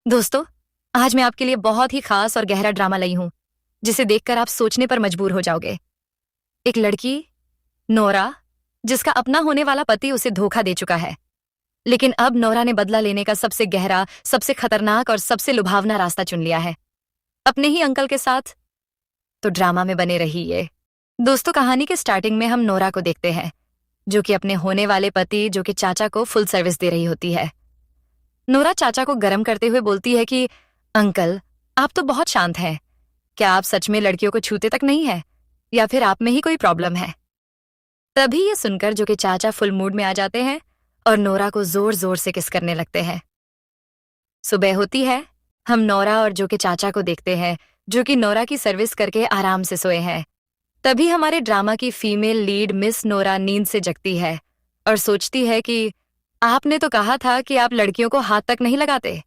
दोस्तों, आज मैं आपके लिए बहुत ही खास और गहरा ड्रामा लाई हूं, जिसे देखकर आप सोचने पर मजबूर हो जाओगे। एक लड़की, नोरा, जिसका अपना होने वाला पति उसे धोखा दे चुका है। लेकिन अब नोरा ने बदला लेने का सबसे गहरा, सबसे खतरनाक और सबसे लुभावना रास्ता चुन लिया है, अपने ही अंकल के साथ। तो ड्रामा में बने रहिए। दोस्तों, कहानी के स्टार्टिंग में हम नोरा को देखते हैं, जो कि अपने होने वाले पति, जो कि चाचा को फुल सर्विस दे रही होती है। नोरा चाचा को गर्म करते हुए बोलती है कि अंकल, आप तो बहुत शांत हैं। क्या आप सच में लड़कियों को छूते तक नहीं है, या फिर आप में ही कोई प्रॉब्लम है? तभी ये सुनकर जो कि चाचा फुल मूड में आ जाते हैं और नोरा को जोर जोर से किस करने लगते हैं। सुबह होती है। हम नोरा और जो कि चाचा को देखते हैं, जो कि नोरा की सर्विस करके आराम से सोए हैं। तभी हमारे ड्रामा की फीमेल लीड मिस नोरा नींद से जगती है और सोचती है कि आपने तो कहा था कि आप लड़कियों को हाथ तक नहीं लगाते,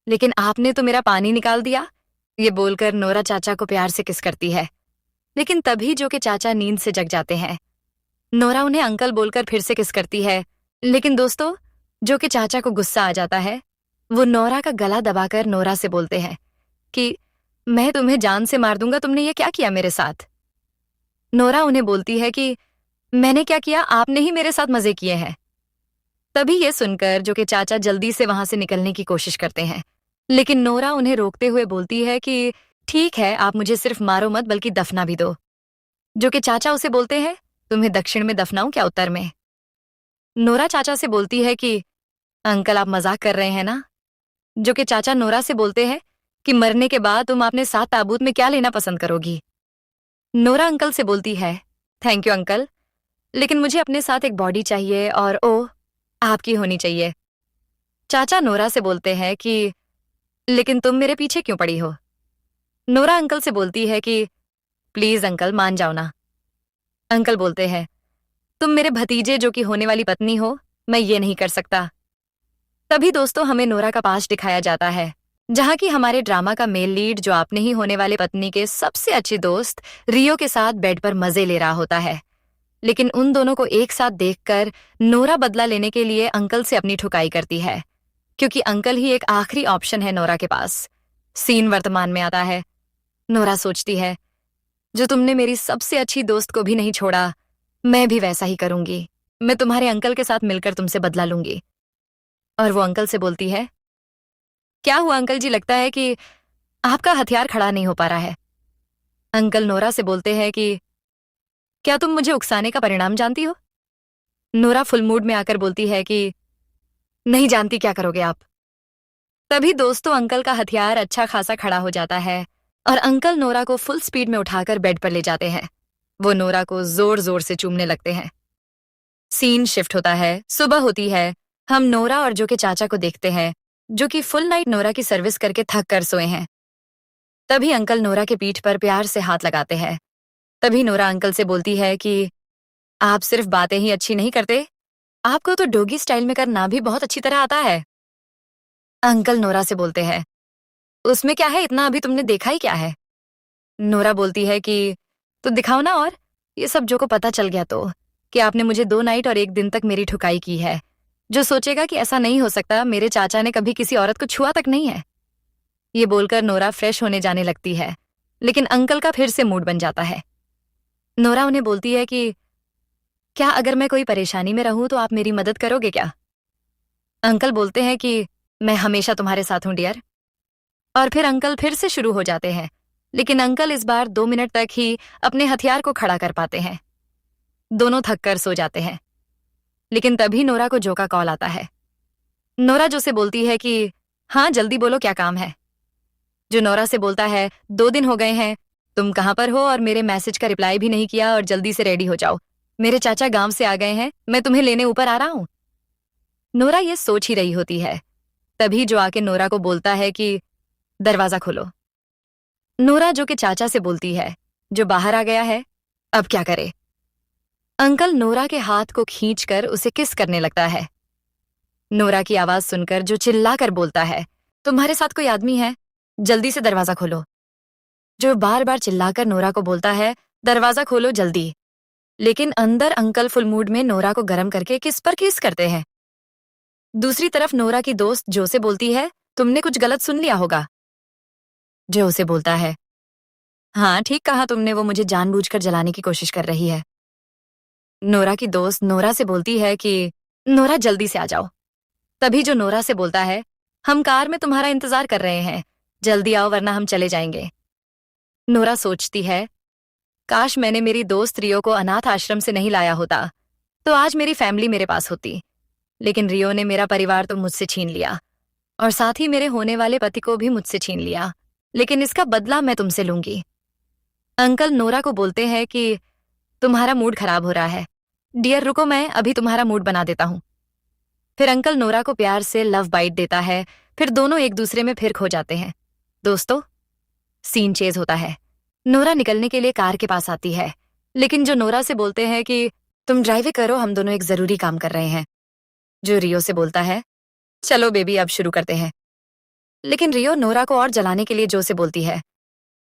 लेकिन आपने तो मेरा पानी निकाल दिया। ये बोलकर नोरा चाचा को प्यार से किस करती है। लेकिन तभी जो कि चाचा नींद से जग जाते हैं। नोरा उन्हें अंकल बोलकर फिर से किस करती है। लेकिन दोस्तों, जो कि चाचा को गुस्सा आ जाता है, वो नोरा का गला दबाकर नोरा से बोलते हैं कि मैं तुम्हें जान से मार दूंगा, तुमने ये क्या किया मेरे साथ? नोरा उन्हें बोलती है कि मैंने क्या किया, आपने ही मेरे साथ मजे किए हैं। तभी ये सुनकर जो कि चाचा जल्दी से वहां से निकलने की कोशिश करते हैं, लेकिन नोरा उन्हें रोकते हुए बोलती है कि ठीक है, आप मुझे सिर्फ मारो मत बल्कि दफना भी दो। जो कि चाचा उसे बोलते हैं, तुम्हें दक्षिण में दफनाऊं क्या उत्तर में? नोरा चाचा से बोलती है कि अंकल, आप मजाक कर रहे हैं ना? जो कि चाचा नोरा से बोलते हैं कि मरने के बाद तुम अपने साथ ताबूत में क्या लेना पसंद करोगी? नोरा अंकल से बोलती है, थैंक यू अंकल, लेकिन मुझे अपने साथ एक बॉडी चाहिए और ओ आपकी होनी चाहिए। चाचा नोरा से बोलते हैं कि लेकिन तुम मेरे पीछे क्यों पड़ी हो? नोरा अंकल से बोलती है कि प्लीज अंकल, मान जाओ ना। अंकल बोलते हैं, तुम मेरे भतीजे जो कि होने वाली पत्नी हो, मैं ये नहीं कर सकता। तभी दोस्तों हमें नोरा का पास दिखाया जाता है, जहां की हमारे ड्रामा का मेल लीड जो आपने ही होने वाले पत्नी के सबसे अच्छी दोस्त रियो के साथ बेड पर मजे ले रहा होता है। लेकिन उन दोनों को एक साथ देखकर नोरा बदला लेने के लिए अंकल से अपनी ठुकाई करती है, क्योंकि अंकल ही एक आखिरी ऑप्शन है नोरा के पास। सीन वर्तमान में आता है। नोरा सोचती है, जो तुमने मेरी सबसे अच्छी दोस्त को भी नहीं छोड़ा, मैं भी वैसा ही करूंगी। मैं तुम्हारे अंकल के साथ मिलकर तुमसे बदला लूंगी। और वो अंकल से बोलती है, क्या हुआ अंकल जी, लगता है कि आपका हथियार खड़ा नहीं हो पा रहा है। अंकल नोरा से बोलते हैं कि क्या तुम मुझे उकसाने का परिणाम जानती हो? नोरा फुल मूड में आकर बोलती है कि नहीं जानती, क्या करोगे आप? तभी दोस्तों अंकल का हथियार अच्छा खासा खड़ा हो जाता है और अंकल नोरा को फुल स्पीड में उठाकर बेड पर ले जाते हैं। वो नोरा को जोर जोर से चूमने लगते हैं। सीन शिफ्ट होता है। सुबह होती है। हम नोरा और जो के चाचा को देखते हैं, जो कि फुल नाइट नोरा की सर्विस करके थक कर सोए हैं। तभी अंकल नोरा के पीठ पर प्यार से हाथ लगाते हैं। तभी नोरा अंकल से बोलती है कि आप सिर्फ बातें ही अच्छी नहीं करते, आपको तो डोगी स्टाइल में करना भी बहुत अच्छी तरह आता है। अंकल नोरा से बोलते हैं, उसमें क्या है इतना, अभी तुमने देखा ही क्या है? नोरा बोलती है कि तो दिखाओ ना, और ये सब जो को पता चल गया तो कि आपने मुझे 2 नाइट और 1 दिन तक मेरी ठुकाई की है। जो सोचेगा कि ऐसा नहीं हो सकता, मेरे चाचा ने कभी किसी औरत को छुआ तक नहीं है। ये बोलकर नोरा फ्रेश होने जाने लगती है, लेकिन अंकल का फिर से मूड बन जाता है। नोरा उन्हें बोलती है कि क्या अगर मैं कोई परेशानी में रहूं तो आप मेरी मदद करोगे क्या? अंकल बोलते हैं कि मैं हमेशा तुम्हारे साथ हूं डियर। और फिर अंकल फिर से शुरू हो जाते हैं, लेकिन अंकल इस बार 2 मिनट तक ही अपने हथियार को खड़ा कर पाते हैं। दोनों थक कर सो जाते हैं। लेकिन तभी नोरा को जो का कॉल आता है। नोरा जो से बोलती है कि हाँ जल्दी बोलो, क्या काम है? जो नोरा से बोलता है, 2 दिन हो गए हैं, तुम कहाँ पर हो और मेरे मैसेज का रिप्लाई भी नहीं किया, और जल्दी से रेडी हो जाओ, मेरे चाचा गांव से आ गए हैं, मैं तुम्हें लेने ऊपर आ रहा हूं। नोरा ये सोच ही रही होती है। तभी जो आके नोरा को बोलता है कि दरवाजा खोलो। नोरा जो कि चाचा से बोलती है, जो बाहर आ गया है, अब क्या करे? अंकल नोरा के हाथ को खींचकर उसे किस करने लगता है। नोरा की आवाज सुनकर जो चिल्लाकर बोलता है, तुम्हारे साथ कोई आदमी है, जल्दी से दरवाजा खोलो। जो बार बार चिल्लाकर नोरा को बोलता है, दरवाजा खोलो जल्दी। लेकिन अंदर अंकल फुल मूड में नोरा को गर्म करके किस पर किस करते हैं। दूसरी तरफ नोरा की दोस्त जो से बोलती है, तुमने कुछ गलत सुन लिया होगा। जो उसे बोलता है, हाँ ठीक कहा तुमने, वो मुझे जानबूझकर जलाने की कोशिश कर रही है। नोरा की दोस्त नोरा से बोलती है कि नोरा जल्दी से आ जाओ। तभी जो नोरा से बोलता है, हम कार में तुम्हारा इंतजार कर रहे हैं, जल्दी आओ वरना हम चले जाएंगे। नोरा सोचती है, काश मैंने मेरी दोस्त रियो को अनाथ आश्रम से नहीं लाया होता, तो आज मेरी फैमिली मेरे पास होती। लेकिन रियो ने मेरा परिवार तो मुझसे छीन लिया और साथ ही मेरे होने वाले पति को भी मुझसे छीन लिया, लेकिन इसका बदला मैं तुमसे लूंगी। अंकल नोरा को बोलते हैं कि तुम्हारा मूड खराब हो रहा है, डियर रुको मैं अभी तुम्हारा मूड बना देता हूँ। फिर अंकल नोरा को प्यार से लव बाइट देता है, फिर दोनों एक दूसरे में फिर खो जाते हैं। दोस्तों, सीन चेज होता है। नोरा निकलने के लिए कार के पास आती है, लेकिन जो नोरा से बोलते हैं कि तुम ड्राइव करो, हम दोनों एक जरूरी काम कर रहे हैं। जो रियो से बोलता है, चलो बेबी अब शुरू करते हैं। लेकिन रियो नोरा को और जलाने के लिए जो से बोलती है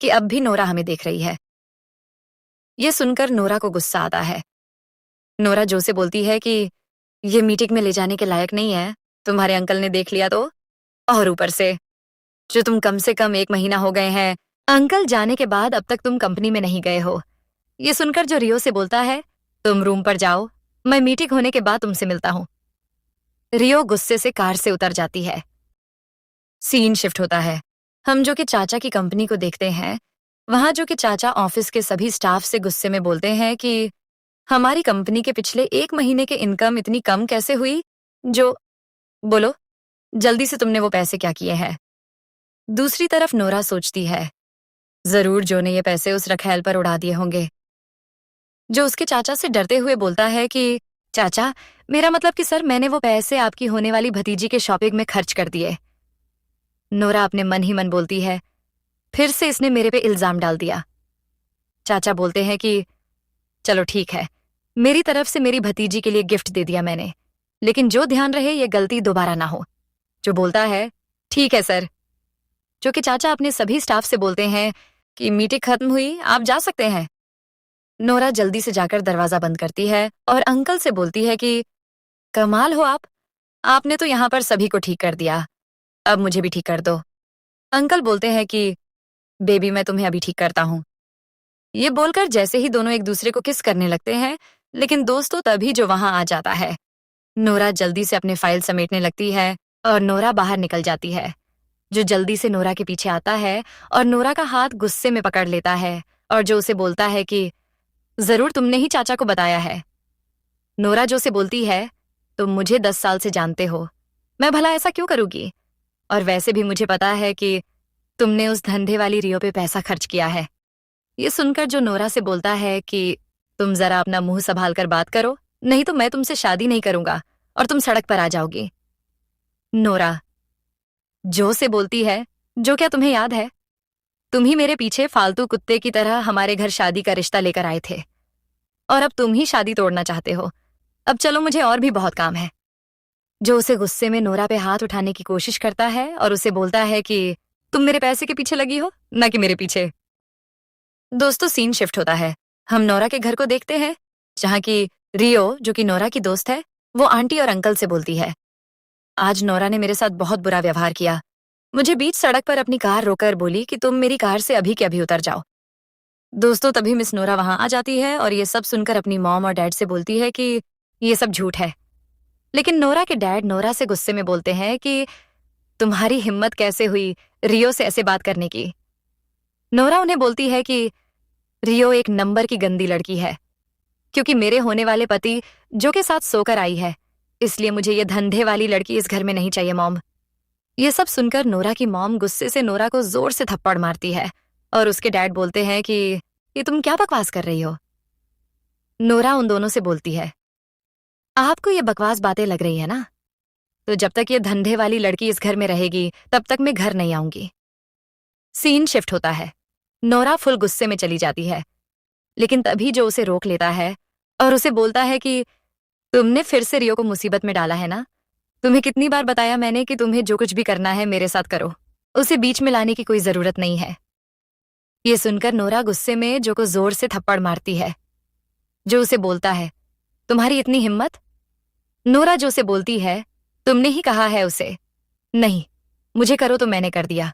कि अब भी नोरा हमें देख रही है। ये सुनकर नोरा को गुस्सा आता है। नोरा जो से बोलती है कि ये मीटिंग में ले जाने के लायक नहीं है, तुम्हारे अंकल ने देख लिया तो, और ऊपर से जो तुम कम से कम 1 महीना हो गए हैं अंकल जाने के बाद अब तक तुम कंपनी में नहीं गए हो। ये सुनकर जो रियो से बोलता है, तुम रूम पर जाओ, मैं मीटिंग होने के बाद तुमसे मिलता हूं। रियो गुस्से से कार से उतर जाती है। सीन शिफ्ट होता है। हम जो कि चाचा की कंपनी को देखते हैं, वहां जो कि चाचा ऑफिस के सभी स्टाफ से गुस्से में बोलते हैं कि हमारी कंपनी के पिछले 1 महीने के इनकम इतनी कम कैसे हुई। जो बोलो जल्दी से, तुमने वो पैसे क्या किए हैं। दूसरी तरफ नोरा सोचती है, जरूर जो ने ये पैसे उस रखेल पर उड़ा दिए होंगे। जो उसके चाचा से डरते हुए बोलता है कि चाचा, मेरा मतलब कि सर मैंने वो पैसे आपकी होने वाली भतीजी के शॉपिंग में खर्च कर दिए। नोरा अपने मन ही मन बोलती है, फिर से इसने मेरे पे इल्जाम डाल दिया। चाचा बोलते हैं कि चलो ठीक है, मेरी तरफ से मेरी भतीजी के लिए गिफ्ट दे दिया मैंने, लेकिन जो ध्यान रहे ये गलती दोबारा ना हो। जो बोलता है, ठीक है सर। जो कि चाचा अपने सभी स्टाफ से बोलते हैं कि मीटिंग खत्म हुई, आप जा सकते हैं। नोरा जल्दी से जाकर दरवाजा बंद करती है और अंकल से बोलती है कि कमाल हो आपने तो यहाँ पर सभी को ठीक कर दिया, अब मुझे भी ठीक कर दो। अंकल बोलते हैं कि बेबी मैं तुम्हें अभी ठीक करता हूँ। ये बोलकर जैसे ही दोनों एक दूसरे को किस करने लगते हैं, लेकिन दोस्तों तभी जो वहां आ जाता है। नोरा जल्दी से अपने फाइल समेटने लगती है और नोरा बाहर निकल जाती है। जो जल्दी से नोरा के पीछे आता है और नोरा का हाथ गुस्से में पकड़ लेता है और जो उसे बोलता है कि जरूर तुमने ही चाचा को बताया है। नोरा जो से बोलती है, तुम मुझे 10 साल से जानते हो, मैं भला ऐसा क्यों करूंगी, और वैसे भी मुझे पता है कि तुमने उस धंधे वाली रियो पे पैसा खर्च किया है। ये सुनकर जो नोरा से बोलता है कि तुम जरा अपना मुंह संभाल कर बात करो, नहीं तो मैं तुमसे शादी नहीं करूंगा और तुम सड़क पर आ जाओगी। नोरा जो से बोलती है, जो क्या तुम्हें याद है, तुम ही मेरे पीछे फालतू कुत्ते की तरह हमारे घर शादी का रिश्ता लेकर आए थे और अब तुम ही शादी तोड़ना चाहते हो। अब चलो, मुझे और भी बहुत काम है। जो उसे गुस्से में नोरा पे हाथ उठाने की कोशिश करता है और उसे बोलता है कि तुम मेरे पैसे के पीछे लगी हो, ना कि मेरे पीछे। दोस्तों, सीन शिफ्ट होता है। हम नोरा के घर को देखते हैं, जहाँ की रियो जो कि नोरा की दोस्त है, वो आंटी और अंकल से बोलती है, आज नोरा ने मेरे साथ बहुत बुरा व्यवहार किया। मुझे बीच सड़क पर अपनी कार रोकर बोली कि तुम मेरी कार से अभी के अभी उतर जाओ। दोस्तों, तभी मिस नोरा वहां आ जाती है और ये सब सुनकर अपनी मॉम और डैड से बोलती है कि ये सब झूठ है। लेकिन नोरा के डैड नोरा से गुस्से में बोलते हैं कि तुम्हारी हिम्मत कैसे हुई रियो से ऐसे बात करने की। नोरा उन्हें बोलती है कि रियो एक नंबर की गंदी लड़की है, क्योंकि मेरे होने वाले पति जो के साथ सोकर आई है, इसलिए मुझे ये धंधे वाली लड़की इस घर में नहीं चाहिए मॉम। ये सब सुनकर नोरा की मॉम गुस्से से नोरा को जोर से थप्पड़ मारती है और उसके डैड बोलते हैं कि ये तुम क्या बकवास कर रही हो। नोरा उन दोनों से बोलती है, आपको ये बकवास बातें लग रही है ना, तो जब तक ये धंधे वाली लड़की इस घर में रहेगी तब तक मैं घर नहीं आऊंगी। सीन शिफ्ट होता है। नोरा फुल गुस्से में चली जाती है, लेकिन तभी जो उसे रोक लेता है और उसे बोलता है कि तुमने फिर से रियो को मुसीबत में डाला है ना। तुम्हें कितनी बार बताया मैंने कि तुम्हें जो कुछ भी करना है मेरे साथ करो, उसे बीच में लाने की कोई जरूरत नहीं है। ये सुनकर नोरा गुस्से में जो को जोर से थप्पड़ मारती है। जो उसे बोलता है, तुम्हारी इतनी हिम्मत। नोरा जो से बोलती है, तुमने ही कहा है उसे। नहीं, मुझे करो तो मैंने कर दिया,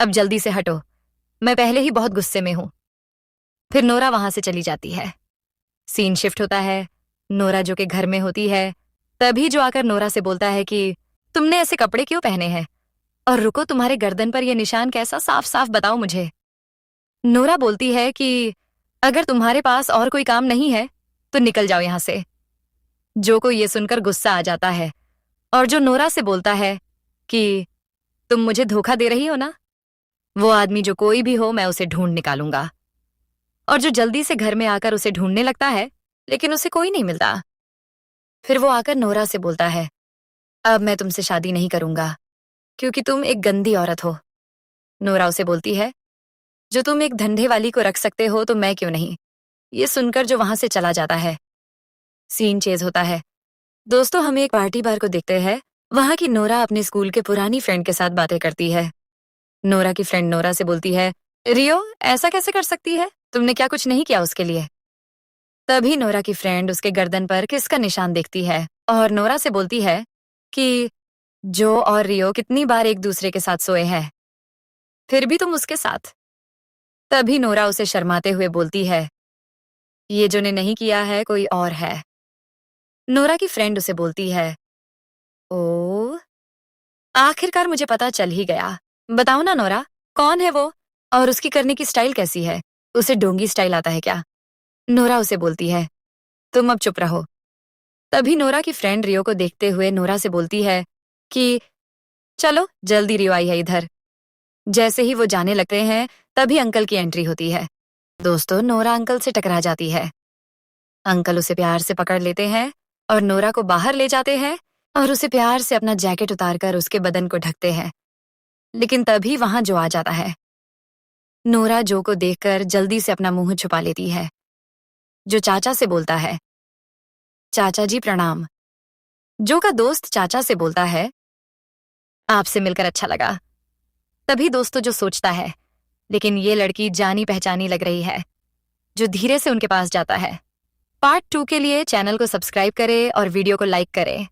अब जल्दी से हटो, मैं पहले ही बहुत गुस्से में हूं। फिर नोरा वहां से चली जाती है। सीन शिफ्ट होता है। नोरा जो कि घर में होती है, तभी जो आकर नोरा से बोलता है कि तुमने ऐसे कपड़े क्यों पहने हैं, और रुको, तुम्हारे गर्दन पर यह निशान कैसा, साफ साफ बताओ मुझे। नोरा बोलती है कि अगर तुम्हारे पास और कोई काम नहीं है तो निकल जाओ यहां से। जो को ये सुनकर गुस्सा आ जाता है और जो नोरा से बोलता है कि तुम मुझे धोखा दे रही हो ना, वो आदमी जो कोई भी हो मैं उसे ढूंढ निकालूंगा। और जो जल्दी से घर में आकर उसे ढूंढने लगता है, लेकिन उसे कोई नहीं मिलता। फिर वो आकर नोरा से बोलता है, अब मैं तुमसे शादी नहीं करूंगा क्योंकि तुम एक गंदी औरत हो। नोरा उसे बोलती है, जो तुम एक धंधे वाली को रख सकते हो तो मैं क्यों नहीं। ये सुनकर जो वहां से चला जाता है। सीन चेंज होता है। दोस्तों, हम एक पार्टी बार को देखते हैं। वहां की नोरा अपने स्कूल के पुरानी फ्रेंड के साथ बातें करती है। नोरा की फ्रेंड नोरा से बोलती है, रियो ऐसा कैसे कर सकती है, तुमने क्या कुछ नहीं किया उसके लिए। तभी नोरा की फ्रेंड उसके गर्दन पर किस का निशान देखती है और नोरा से बोलती है कि जो और रियो कितनी बार एक दूसरे के साथ सोए हैं, फिर भी तुम उसके साथ। तभी नोरा उसे शर्माते हुए बोलती है, ये जो ने नहीं किया है कोई और है। नोरा की फ्रेंड उसे बोलती है, ओ, आखिरकार मुझे पता चल ही गया। बताओ ना नोरा, कौन है वो और उसकी करने की स्टाइल कैसी है, उसे डोंगी स्टाइल आता है क्या। नोरा उसे बोलती है, तुम अब चुप रहो। तभी नोरा की फ्रेंड रियो को देखते हुए नोरा से बोलती है कि चलो जल्दी, रियो आई है इधर। जैसे ही वो जाने लगते हैं तभी अंकल की एंट्री होती है। दोस्तों, नोरा अंकल से टकरा जाती है। अंकल उसे प्यार से पकड़ लेते हैं और नोरा को बाहर ले जाते हैं और उसे प्यार से अपना जैकेट उतारकर उसके बदन को ढकते हैं। लेकिन तभी वहां जो आ जाता है। नोरा जो को देखकर जल्दी से अपना मुंह छुपा लेती है। जो चाचा से बोलता है, चाचा जी प्रणाम। जो का दोस्त चाचा से बोलता है, आपसे मिलकर अच्छा लगा। तभी दोस्तों जो सोचता है, लेकिन ये लड़की जानी पहचानी लग रही है। जो धीरे से उनके पास जाता है। पार्ट 2 के लिए चैनल को सब्सक्राइब करें और वीडियो को लाइक करें।